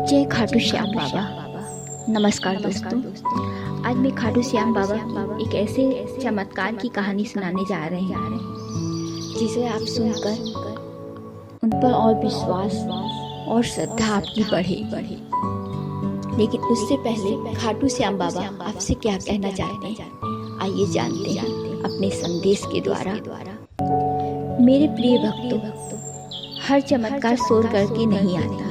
जय खाटू श्याम बाबा। नमस्कार दोस्तों, आज मैं खाटू श्याम बाबा की एक ऐसे चमत्कार की कहानी सुनाने जा रहे हैं जिसे आप सुनकर उन पर और विश्वास और श्रद्धा आपकी बढ़ेगी। लेकिन उससे पहले खाटू श्याम बाबा आपसे क्या कहना चाहते हैं, आइए जानते हैं अपने संदेश के द्वारा। मेरे प्रिय भक्तों, हर चमत्कार शोर करके नहीं आता।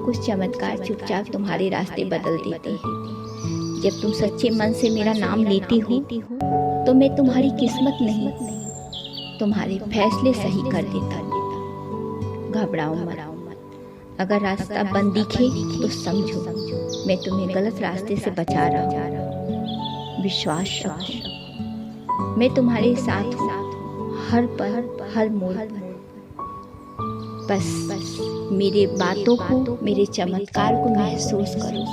कुछ चमत्कार चुपचाप तुम्हारे रास्ते बदल देते हैं। जब तुम सच्चे मन से मेरा नाम लेती हो तो मैं तुम्हारी किस्मत नहीं, तुम्हारे फैसले सही कर देता। घबराओ मत। अगर रास्ता बंद दिखे तो समझो मैं तुम्हें गलत रास्ते से बचा रहा हूँ। विश्वास रखो, मैं तुम्हारे साथ हूँ, हर पल हर मोड़ पर। बस मेरे बातों को, मेरे चमत्कार को महसूस करो।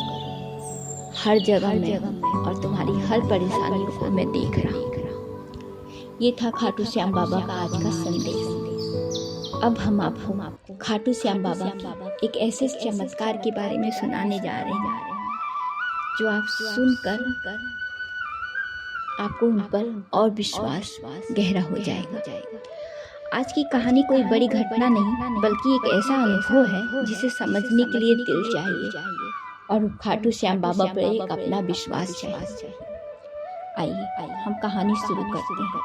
हर जगह में और तुम्हारी हर परेशानियों को मैं देख रहा हूँ। ये था खाटू श्याम बाबा का आज का संदेश। अब हम आपको खाटू श्याम बाबा की एक ऐसे चमत्कार के बारे में सुनाने जा रहे हैं जो आप सुनकर आपको उन पर और विश्वास गहरा हो जाएगा। आज की कहानी कोई बड़ी घटना नहीं, बल्कि एक ऐसा अनुभव है जिसे समझने के लिए दिल चाहिए और खाटू श्याम बाबा पर एक अपना विश्वास चाहिए। आइए हम कहानी शुरू करते हैं।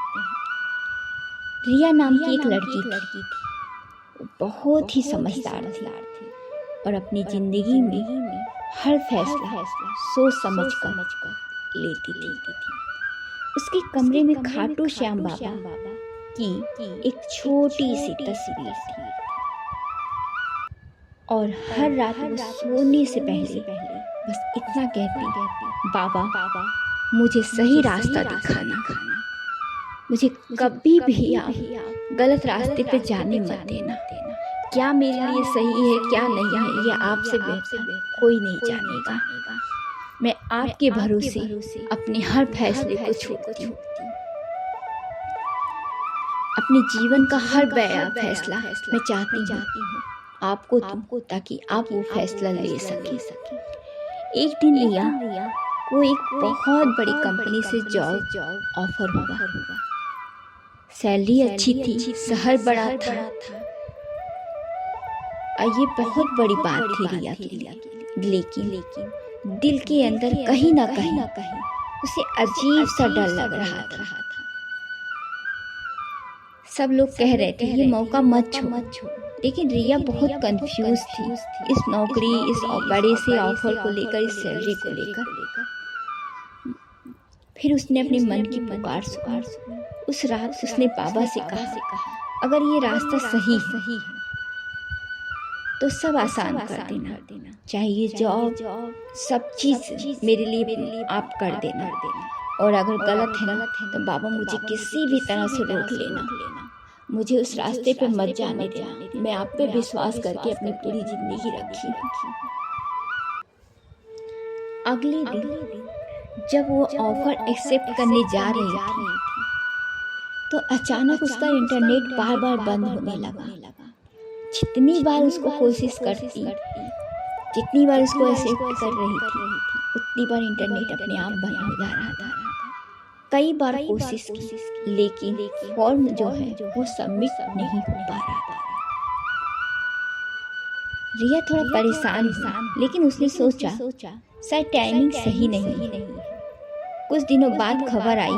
रिया नाम की एक लड़की थी। वो बहुत ही समझदार थी और अपनी जिंदगी में हर फैसला सोच समझ कर लेती थी। उसके कमरे में खाटू श्याम बाबा की एक छोटी सी तस्वीर थी और हर रात वो सोने से पहले बस इतना कहती, बाबा मुझे सही रास्ता दिखाना, मुझे कभी भी आप गलत रास्ते पे जाने मत देना। क्या मेरे लिए सही है क्या नहीं है यह आपसे बेहतर कोई नहीं जानेगा। मैं आपके भरोसे अपने हर फैसले को छोड़ती हूँ। अपने जीवन का हर बड़ा फैसला मैं चाहती हूँ आपको दूं, ताकि आप वो फैसला ले सके। एक दिन रिया को एक बहुत बड़ी कंपनी से जॉब ऑफर हुआ। सैलरी अच्छी थी, शहर बड़ा था और ये बहुत बड़ी बात थी रिया के लिए। लेकिन दिल के अंदर कहीं ना कहीं उसे अजीब सा डर लग रहा था। सब लोग कह रहे थे ये मौका मत छोड़, लेकिन रिया बहुत कंफ्यूज थी इस नौकरी, इस बड़े से ऑफर को लेकर, इस सैलरी को लेकर। फिर उसने अपने मन की पुकार सुनी। उस रात उसने बाबा से कहा, अगर ये रास्ता सही है तो सब आसान कर देना, चाहे ये जॉब सब चीज मेरे लिए आप कर देना, और अगर गलत है ना तो बाबा मुझे किसी भी तरह से रोक लेना, मुझे उस रास्ते पे मत जाने देना। मैं आप पे विश्वास करके अपनी पूरी जिंदगी रखी। अगले दिन जब वो ऑफर एक्सेप्ट करने जा रही थी तो अचानक उसका इंटरनेट बार बार बंद होने लगा। जितनी बार उसको कोशिश करती, जितनी बार उसको एक्सेप्ट कर रही थी, उतनी बार इंटरनेट अपने आप बंद हो जा रहा था। कई बार कोशिश की, लेकिन फॉर्म जो है वो सबमिट नहीं हो पा रहा था। रिया थोड़ा परेशान हुई, लेकिन उसने सोचा शायद टाइमिंग सही नहीं है। कुछ दिनों बाद खबर आई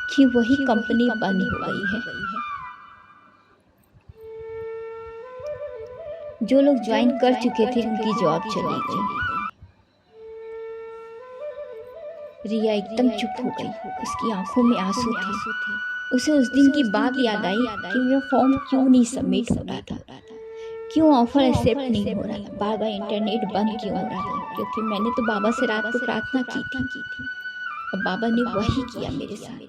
कि वही कंपनी बंद हो गई है। जो लोग ज्वाइन कर चुके थे उनकी जॉब चली गई। रिया एकदम चुप हो गई, उसकी आंखों में आंसू थे। उसे उस दिन की बात याद आई कि मेरा फॉर्म क्यों नहीं सबमिट हो रहा था, क्यों ऑफर एक्सेप्ट नहीं हो रहा था, बार बार इंटरनेट बंद क्यों हो रहा था। क्योंकि मैंने तो बाबा से रात को प्रार्थना की थी और बाबा ने वही किया मेरे साथ।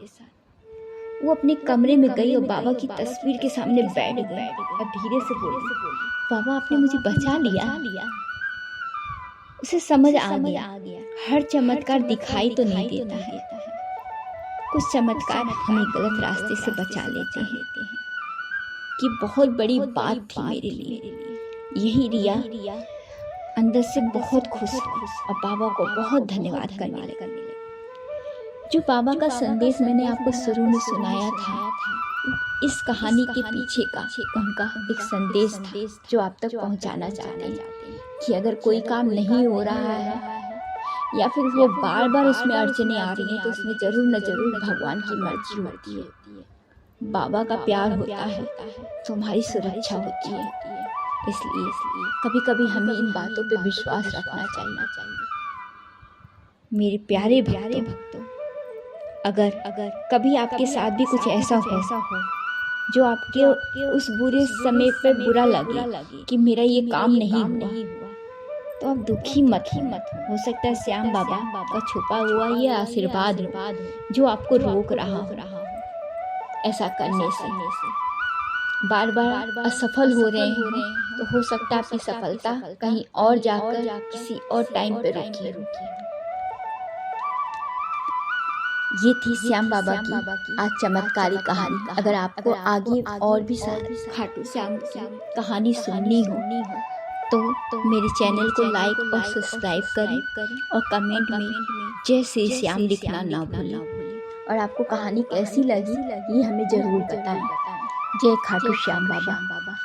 वो अपने कमरे में गई और बाबा की तस्वीर के सामने बैठ गई और धीरे से बोली, बाबा आपने मुझे बचा लिया। उसे समझ आ गया हर चमत्कार दिखाई तो नहीं देता है, कुछ चमत्कार हमें गलत रास्ते से बचा लेते हैं। कि बहुत बड़ी बात थी मेरे लिए, यही रिया अंदर से बहुत खुश और बाबा को बहुत धन्यवाद करने लगी। जो बाबा का संदेश मैंने आपको शुरू में सुनाया था, इस कहानी के पीछे का उनका एक संदेश था जो आप तक पहुंचाना चाहते हैं कि अगर कोई काम नहीं हो रहा है या फिर वो बार बार उसमें अड़चने आ रही हैं तो उसमें जरूर न जरूर भगवान की मर्जी होती है, बाबा का प्यार होता है, तुम्हारी सुरक्षा होती है। इसलिए कभी कभी हमें इन बातों पे विश्वास रखना चाहिए। मेरे प्यारे भक्तों, अगर कभी आपके साथ भी कुछ ऐसा हो जो आपके उस बुरे समय पे बुरा लगे कि मेरा ये काम नहीं हुआ, तो आप दुखी मत हो सकता है श्याम बाबा का छुपा हुआ ये आशीर्वाद जो आपको रोक रहा हो ऐसा करने से। बार बार असफल हो रहे हैं तो हो सकता है आपकी सफलता कहीं और जाकर किसी और टाइम पे रुकी। ये थी श्याम बाबा की आज चमत्कारी कहानी। अगर आपको आगे और भी खाटू श्याम की कहानी सुननी हो तो मेरे चैनल को लाइक और सब्सक्राइब करें और कमेंट में जय श्री श्याम लिखना ना भूलें। और आपको कहानी कैसी लगी ये हमें जरूर बताएं। जय खाटू श्याम बाबा।